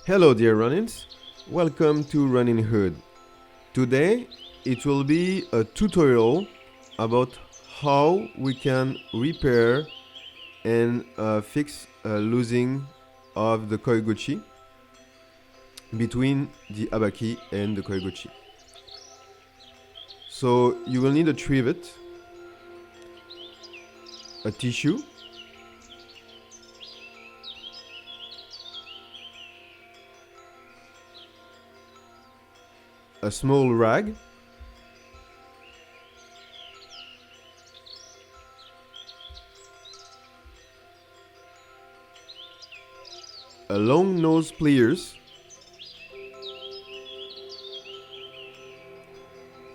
Hello dear Ronins, welcome to Running Hood. Today it will be a tutorial about how we can repair and fix losing of the koiguchi between the habaki and the koiguchi. So you will need a trivet, a tissue, a small rag, a long nose pliers,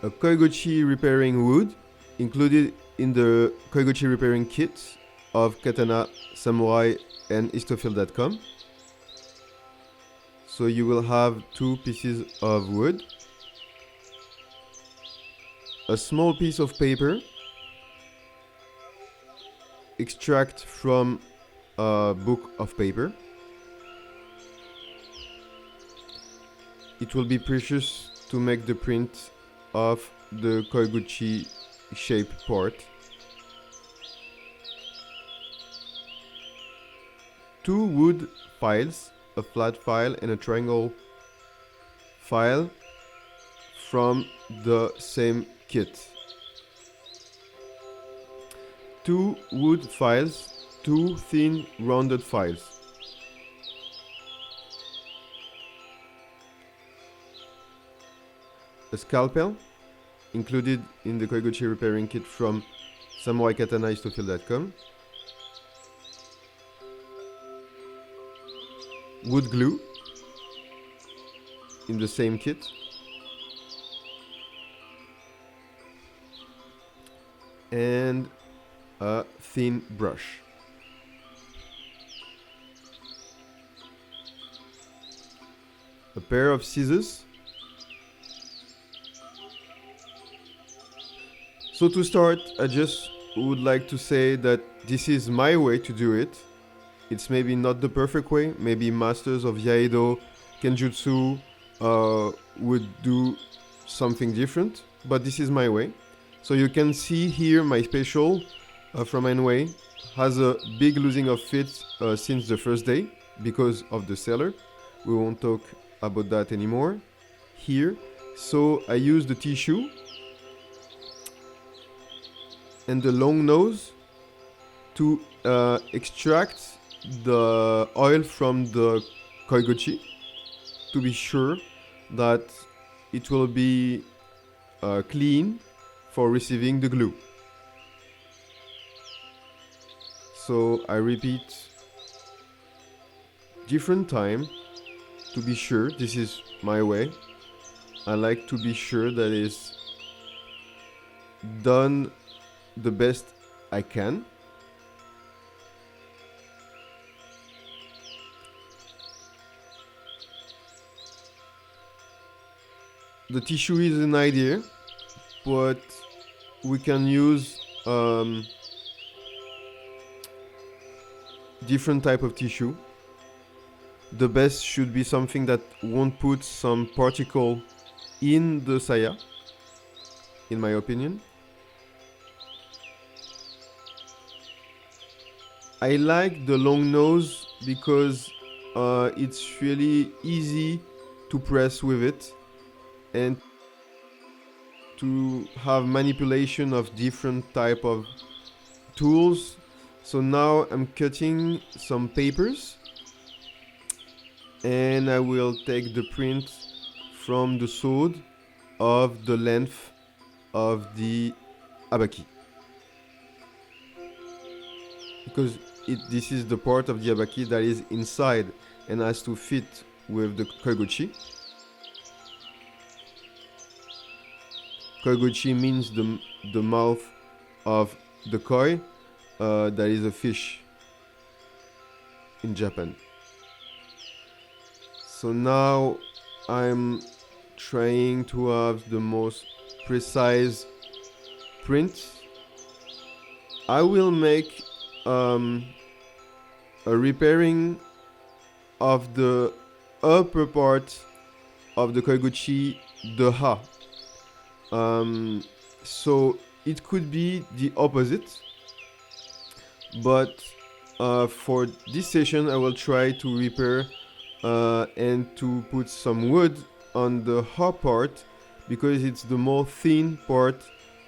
a koiguchi repairing wood included in the koiguchi repairing kit of KATANA, Samurai and histofield.com. So you will have 2 pieces of wood, a small piece of paper, extract from a book of paper. It will be precious to make the print of the koiguchi shape part. 2 wood files, a flat file and a triangle file from the same kit. 2 wood files, 2 thin rounded files. A scalpel included in the koiguchi repairing kit from Samurai Katana histofield.com. Wood glue in the same kit. And a thin brush. A pair of scissors. So to start, I just would like to say that this is my way to do it. It's maybe not the perfect way. Maybe masters of iaito, kenjutsu would do something different, but this is my way. So you can see here my special from Anway has a big losing of fit since the first day because of the seller. We won't talk about that anymore here. So I use the tissue and the long nose to extract the oil from the koiguchi to be sure that it will be clean for receiving the glue. So I repeat different time to be sure. This is my way. I like to be sure that it's done the best I can. The tissue is an idea, but we can use different type of tissue. The best should be something that won't put some particle in the saya, in my opinion. I like the long nose because it's really easy to press with it and to have manipulation of different type of tools. So now I'm cutting some papers and I will take the print from the sword of the length of the habaki, because this is the part of the habaki that is inside and has to fit with the koiguchi. Koiguchi means the mouth of the koi, that is a fish in Japan. So now I'm trying to have the most precise print. I will make a repairing of the upper part of the koiguchi the ha. So it could be the opposite, but for this session I will try to repair and to put some wood on the ha part because it's the more thin part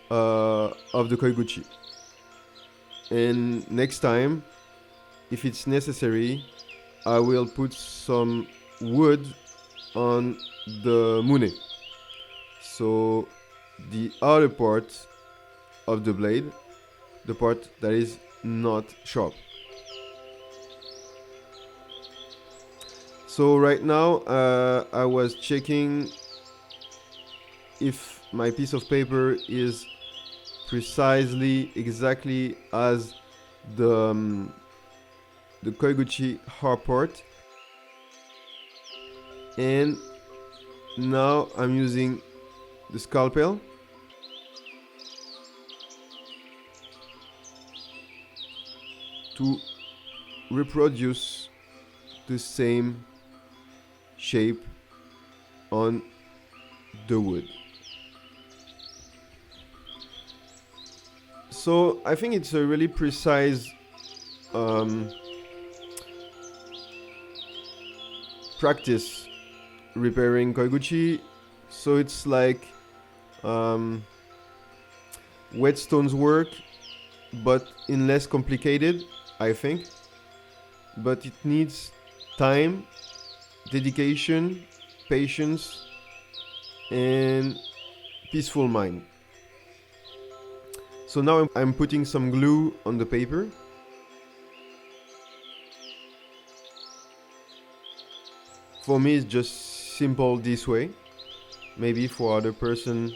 of the koiguchi. And next time, if it's necessary, I will put some wood on the mune. So the other part of the blade, the part that is not sharp. So right now I was checking if my piece of paper is precisely exactly as the koiguchi hard part, and now I'm using the scalpel to reproduce the same shape on the wood. So I think it's a really precise practice repairing koiguchi. So it's like whetstones work, but in less complicated, I think. But it needs time, dedication, patience, and peaceful mind. So now I'm putting some glue on the paper. For me, it's just simple this way. Maybe for other person,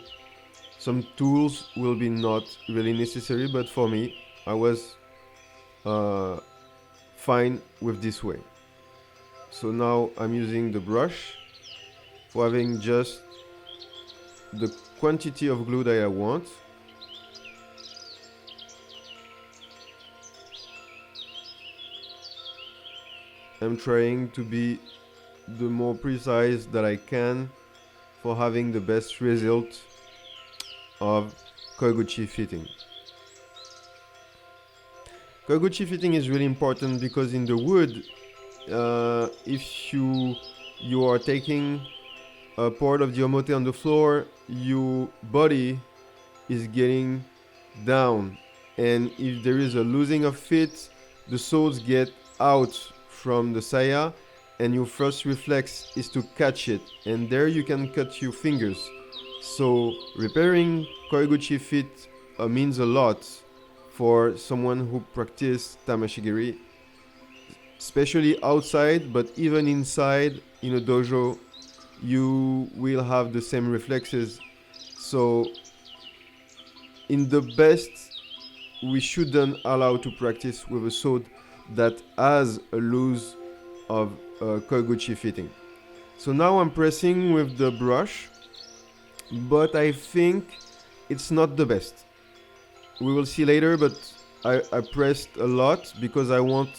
some tools will be not really necessary, but for me, I was fine with this way. So now I'm using the brush for having just the quantity of glue that I want. I'm trying to be the more precise that I can for having the best result of koiguchi fitting. Koiguchi fitting is really important because in the wood, if you are taking a part of the omote on the floor, your body is getting down, and if there is a losing of fit, the swords get out from the saya, and your first reflex is to catch it, and there you can cut your fingers. So repairing koiguchi fit means a lot for someone who practices tameshigiri, especially outside, but even inside in a dojo, you will have the same reflexes. So in the best, we shouldn't allow to practice with a sword that has a loose of koiguchi fitting. So now I'm pressing with the brush, but I think it's not the best. We will see later, but I pressed a lot because I want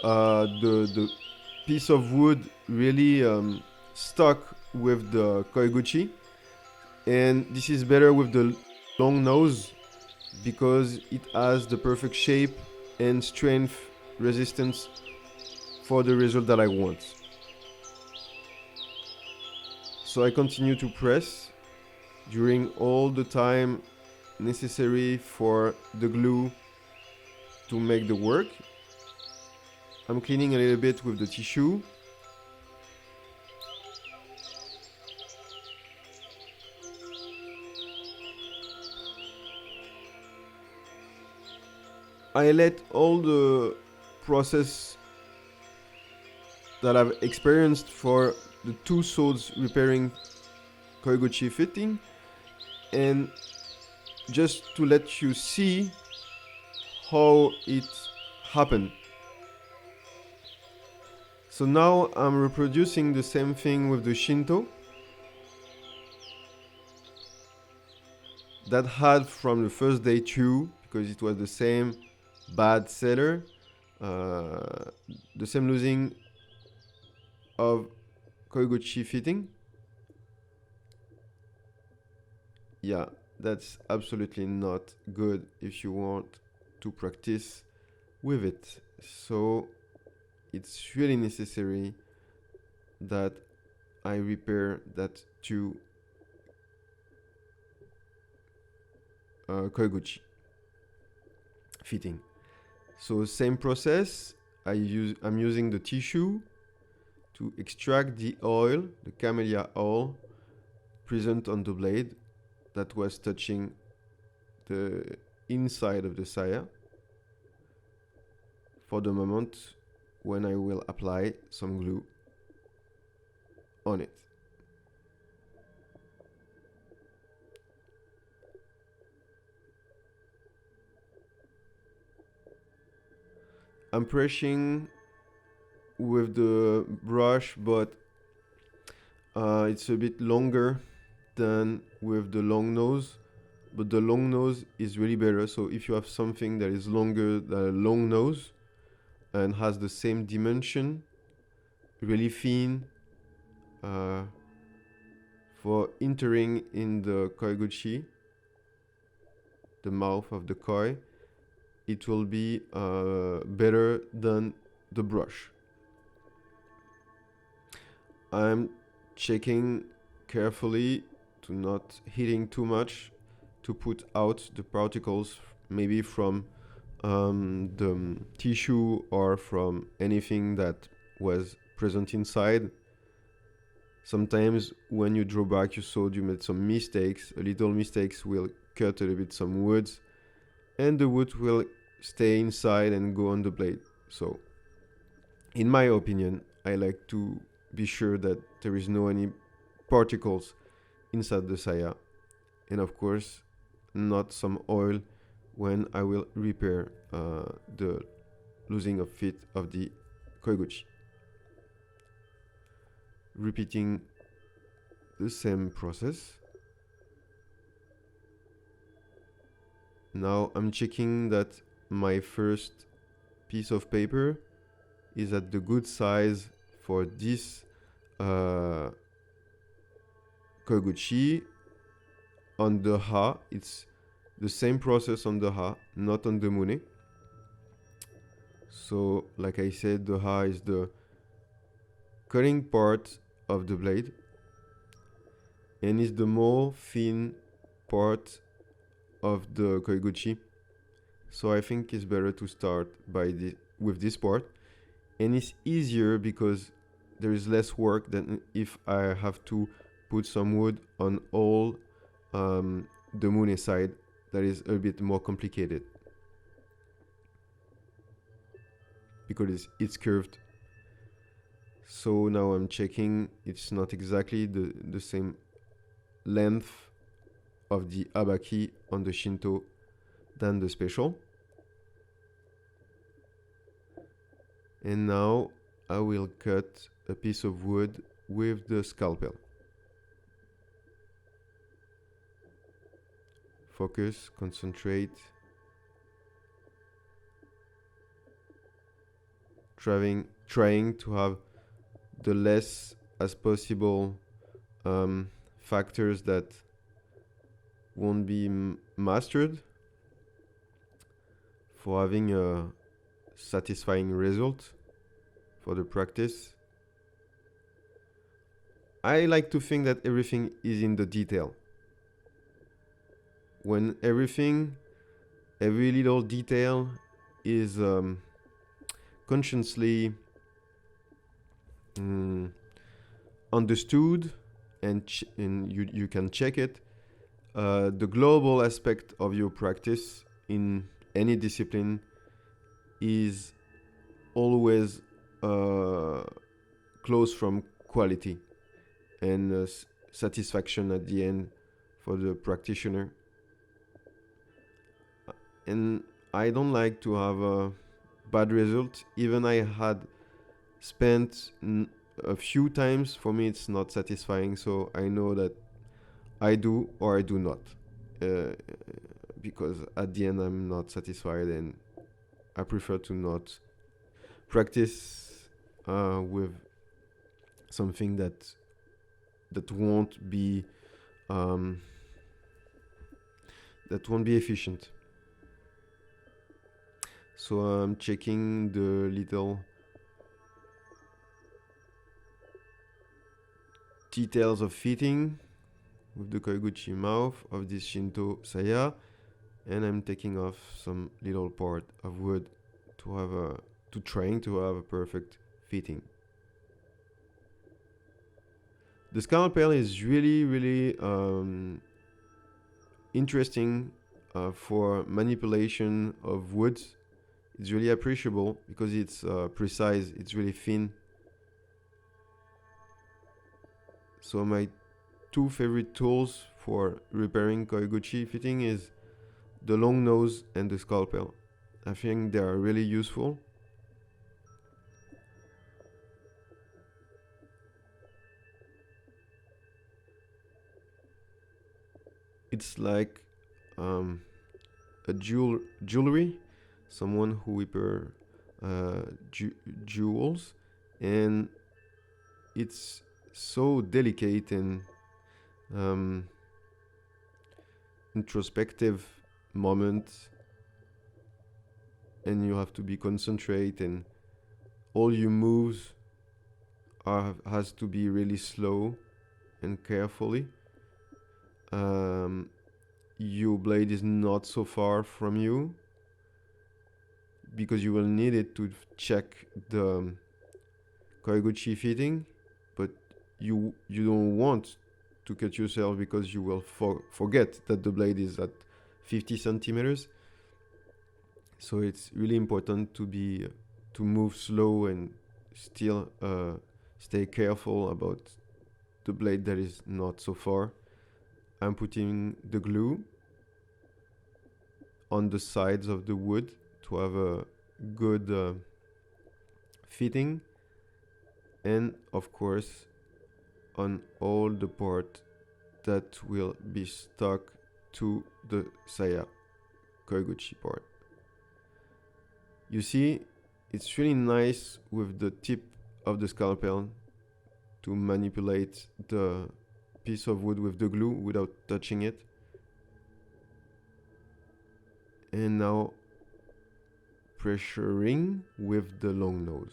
the piece of wood really stuck with the koiguchi, and this is better with the long nose because it has the perfect shape and strength resistance for the result that I want. So I continue to press during all the time necessary for the glue to make the work. I'm cleaning a little bit with the tissue. I let all the process that I've experienced for the two swords repairing koiguchi fitting, and just to let you see how it happened. So now I'm reproducing the same thing with the shinto that had from the first day too, because it was the same bad seller, the same losing of koiguchi fitting. Yeah, that's absolutely not good if you want to practice with it. So it's really necessary that I repair that two koiguchi fitting. So same process. I'm using the tissue to extract the oil, the camellia oil present on the blade that was touching the inside of the saya for the moment when I will apply some glue on it. I'm brushing with the brush, but it's a bit longer than with the long nose, but the long nose is really better. So if you have something that is longer than a long nose and has the same dimension, really thin, for entering in the koiguchi, the mouth of the koi, it will be better than the brush. I'm checking carefully to not hitting too much to put out the particles, maybe from the tissue or from anything that was present inside. Sometimes when you draw back your sword, you made some mistakes. A little mistakes will cut a little bit some woods, and the wood will stay inside and go on the blade. So, in my opinion, I like to be sure that there is no any particles inside the saya, and of course, not some oil when I will repair the losing of fit of the koiguchi. Repeating the same process. Now I'm checking that my first piece of paper is at the good size for this koiguchi. On the ha, it's the same process on the ha, not on the mune. So like I said, the ha is the cutting part of the blade and is the more thin part of the koiguchi. So I think it's better to start with this part, and it's easier because there is less work than if I have to put some wood on all the mune side. That is a bit more complicated because it's curved. So now I'm checking it's not exactly the same length of the habaki on the shinto than the special. And now I will cut a piece of wood with the scalpel. Focus, concentrate. Trying to have the less as possible factors that won't be mastered for having a satisfying result for the practice. I like to think that everything is in the detail. When every little detail is consciously understood and you can check it, the global aspect of your practice in any discipline is always close from quality and satisfaction at the end for the practitioner. And I don't like to have a bad result. Even I had spent a few times, for me it's not satisfying, so I know that I do or I do not, because at the end I'm not satisfied and I prefer to not practice with something that won't be um, that won't be efficient. So I'm checking the little details of fitting with the koiguchi mouth of this Shinto saya, and I'm taking off some little part of wood trying to have a perfect fitting. The scalpel is really interesting for manipulation of woods. It's really appreciable because it's precise, it's really thin. So my two favorite tools for repairing koiguchi fitting is the long nose and the scalpel. I think they are really useful. It's like a jewelry, someone who repair jewels, and it's so delicate and introspective moment, and you have to be concentrate, and all your moves has to be really slow and carefully. Your blade is not so far from you because you will need it to check the koiguchi fitting, but you don't want to cut yourself because you will forget that the blade is at 50 centimeters. So it's really important to move slow and still stay careful about the blade that is not so far. I'm putting the glue on the sides of the wood to have a good fitting, and of course on all the part that will be stuck to the saya koiguchi part. You see, it's really nice with the tip of the scalpel to manipulate the piece of wood with the glue without touching it. And now pressuring with the long nose.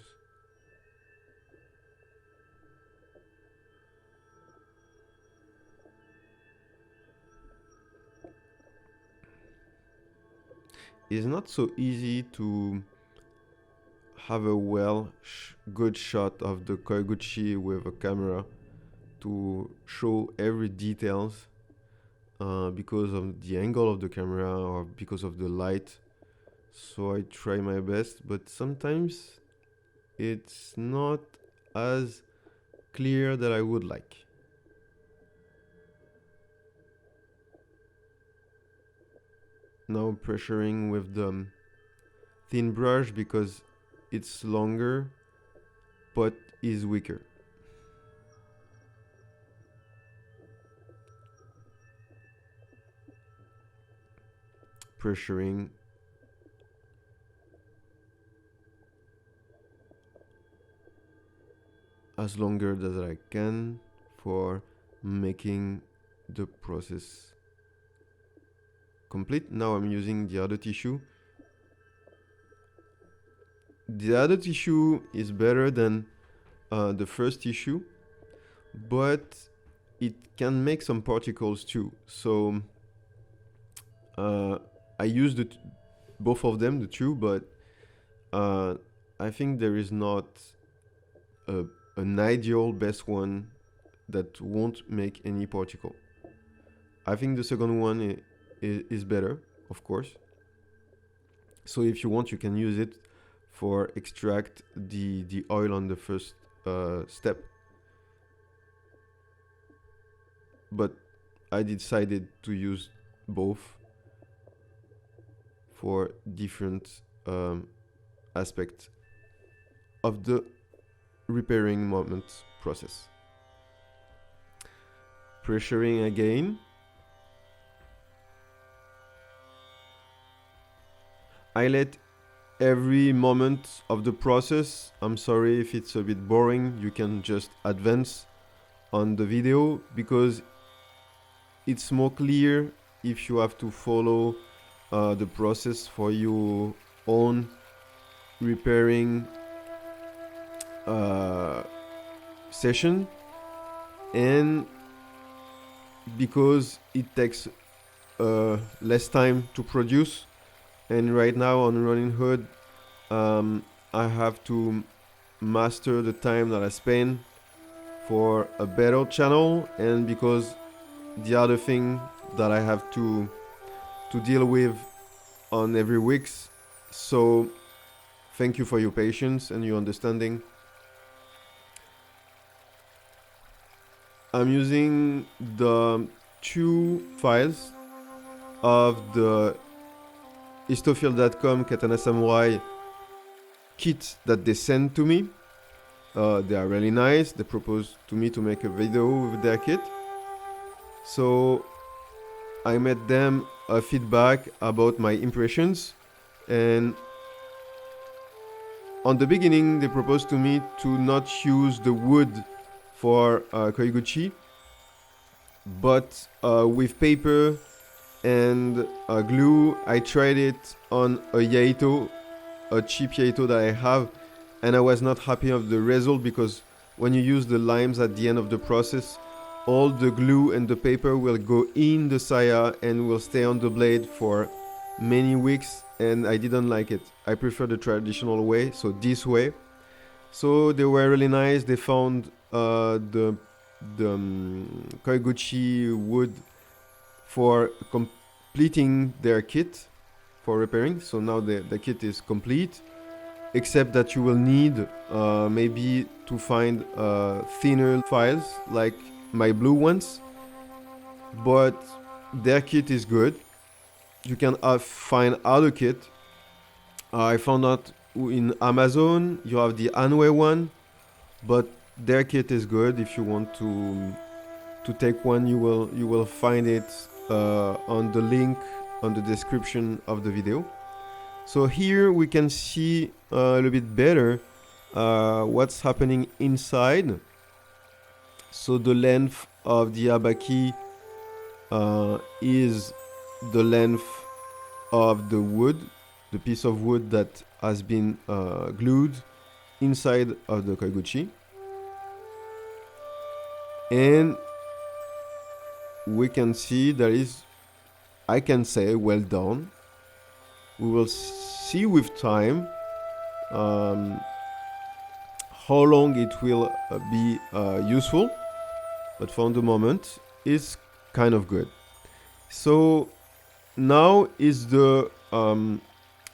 It's not so easy to have a good shot of the koiguchi with a camera to show every details because of the angle of the camera or because of the light. So I try my best, but sometimes it's not as clear that I would like. Now pressuring with the thin brush because it's longer but is weaker. Pressuring as longer as I can for making the process complete. Now I'm using the other tissue. The other tissue is better than the first tissue, but it can make some particles too. So I use both of them, the two, but I think there is not an ideal best one that won't make any particle. I think the second one is better, of course. So if you want, you can use it for extract the oil on the first step. But I decided to use both for different aspects of the repairing moment process. Pressuring again. I let every moment of the process. I'm sorry if it's a bit boring. You can just advance on the video because it's more clear if you have to follow the process for your own repairing session, and because it takes less time to produce. And right now on Running Hood, I have to master the time that I spend for a better channel, and because the other thing that I have to deal with on every weeks. So thank you for your patience and your understanding. I'm using the 2 files of the histofield.com Katana Samurai kit that they sent to me. They are really nice. They proposed to me to make a video with their kit. So I made them a feedback about my impressions, and on the beginning they proposed to me to not use the wood for koiguchi, but with paper and glue. I tried it on a iaito, a cheap iaito that I have, and I was not happy of the result, because when you use the limes at the end of the process, all the glue and the paper will go in the saya and will stay on the blade for many weeks, and I didn't like it. I prefer the traditional way, so this way. So they were really nice. They found the koiguchi wood for completing their kit for repairing. So now the kit is complete, except that you will need maybe to find thinner files like my blue ones, but their kit is good. You can find other kit. I found out in Amazon you have the Anway one, but their kit is good. If you want to take one, you will find it on the link on the description of the video. So here we can see a little bit better what's happening inside. So the length of the habaki is the length of the wood, the piece of wood that has been glued inside of the koiguchi. And we can see there is, I can say, well done. We will see with time how long it will be useful, but for the moment it's kind of good. So now is the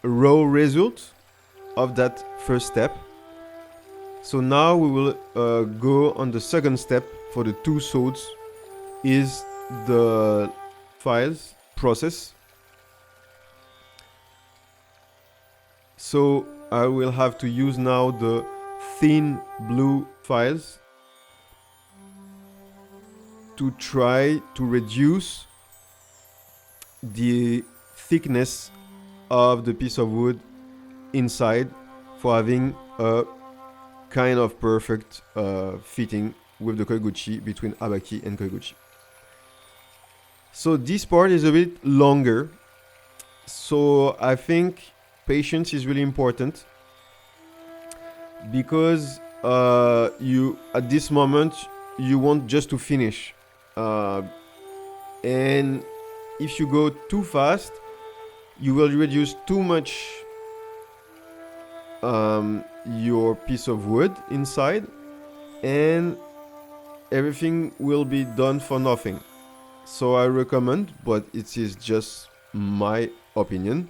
raw result of that first step. So now we will go on the second step for the 2 swords, is the files process. So I will have to use now the thin blue files to try to reduce the thickness of the piece of wood inside for having a kind of perfect fitting with the koiguchi, between habaki and koiguchi. So this part is a bit longer, so I think patience is really important, because you at this moment you want just to finish, and if you go too fast you will reduce too much your piece of wood inside, and everything will be done for nothing. So I recommend, but it is just my opinion,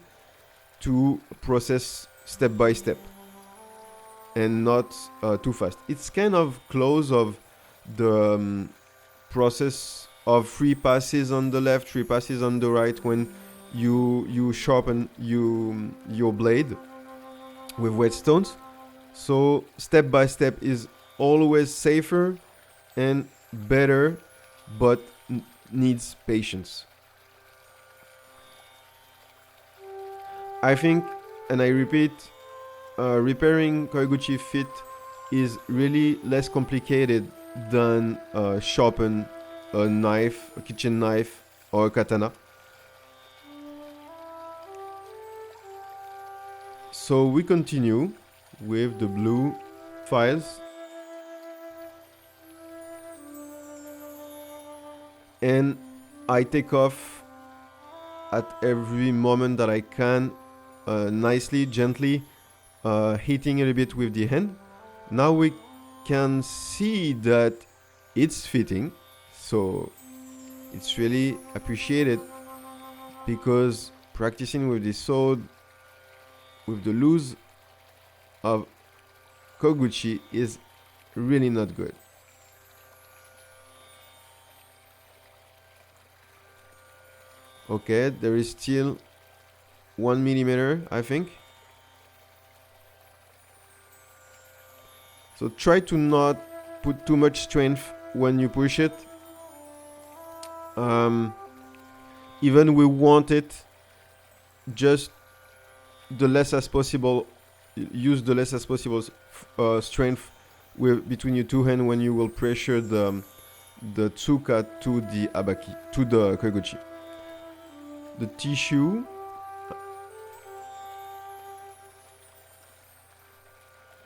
to process step by step and not too fast. It's kind of close of the process of 3 passes on the left, 3 passes on the right when you sharpen your blade with whetstones. So step by step is always safer and better, but needs patience. I think And I repeat, repairing koiguchi feet is really less complicated than sharpen a knife, a kitchen knife, or a katana. So we continue with the blue files, and I take off at every moment that I can, nicely, gently, hitting a little bit with the hand. Now we can see that it's fitting, so it's really appreciated, because practicing with this sword with the loose of koiguchi is really not good. Okay, there is still 1 millimeter, I think. So try to not put too much strength when you push it. Even we want it just the less as possible. Use the less as possible strength between your two hands when you will pressure the tsuka to the habaki, to the koiguchi. The tissue,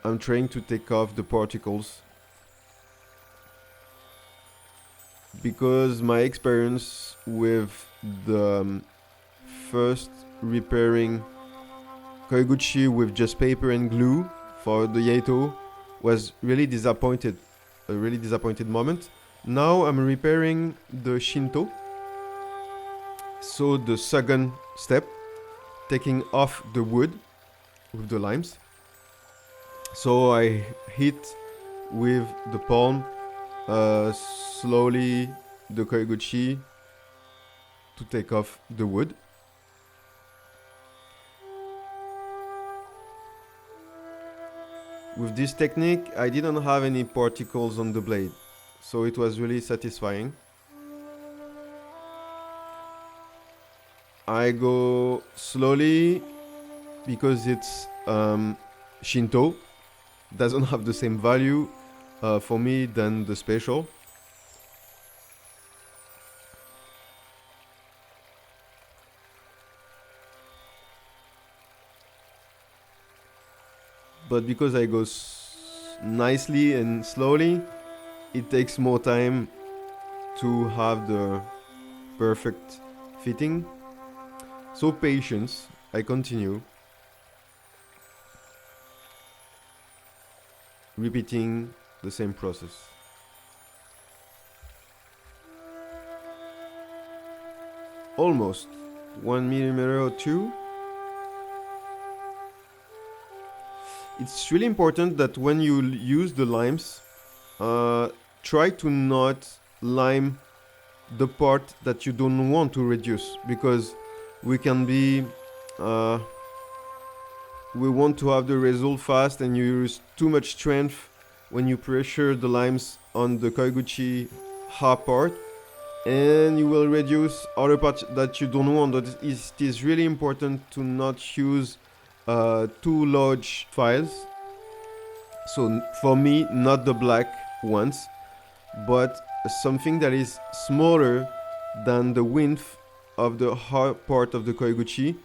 I'm trying to take off the particles, because my experience with the first repairing koiguchi with just paper and glue for the iaito was really disappointed. A really disappointed moment. Now I'm repairing the shinto. So the second step, taking off the wood with the limes. So I hit with the palm slowly the koiguchi to take off the wood. With this technique, I didn't have any particles on the blade, so it was really satisfying. I go slowly because it's Shinto, doesn't have the same value for me than the special. But because I go nicely and slowly, it takes more time to have the perfect fitting. So patience, I continue. Repeating the same process. Almost 1 millimeter or 2. It's really important that when you use the limes, try to not lime the part that you don't want to reduce, because we can be we want to have the result fast, and you use too much strength when you pressure the limes on the koiguchi hard part, and you will reduce other parts that you don't want. It is really important to not use too large files. So for me, not the black ones, but something that is smaller than the width of the hard part of the koiguchi,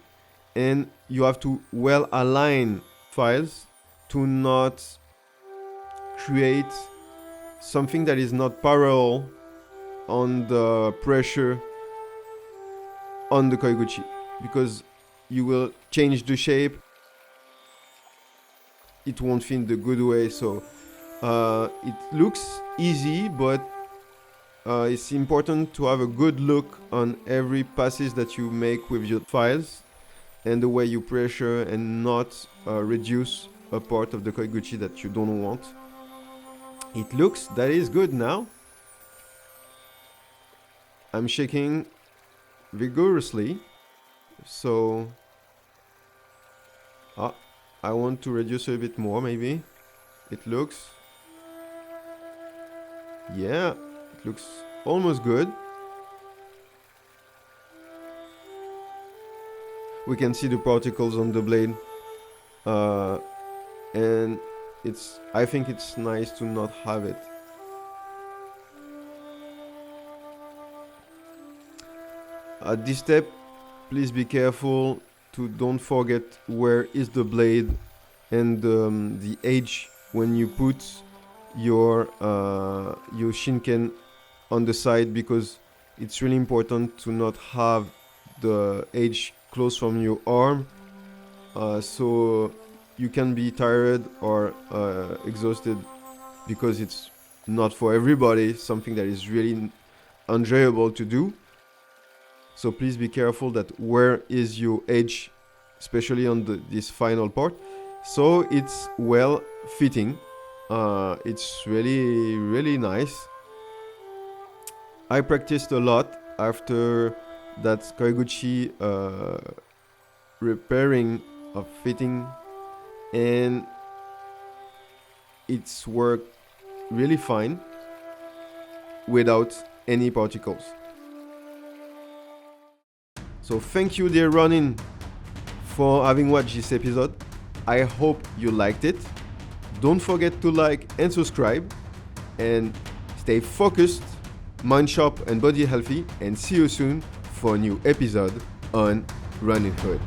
and you have to well align files to not create something that is not parallel on the pressure on the koiguchi, because you will change the shape, it won't fit the good way. So it looks easy, but it's important to have a good look on every passage that you make with your files, and the way you pressure, and not reduce a part of the koiguchi that you don't want. It looks that is good now. I'm shaking vigorously, so I want to reduce a bit more, maybe. It looks, yeah, it looks almost good. We can see the particles on the blade and I think it's nice to not have it. At this step, please be careful to don't forget where is the blade and the edge when you put your shinken on the side, because it's really important to not have the edge close from your arm, so you can be tired or exhausted, because it's not for everybody something that is really enjoyable to do. So please be careful that where is your edge, especially on this final part, so it's well fitting. It's really, really nice. I practiced a lot after that koiguchi repairing of fitting, and it's worked really fine without any particles. So thank you, dear Ronin, for having watched this episode. I hope you liked it. Don't forget to like and subscribe, and stay focused, mind sharp and body healthy, and see you soon for a new episode on Roninhood.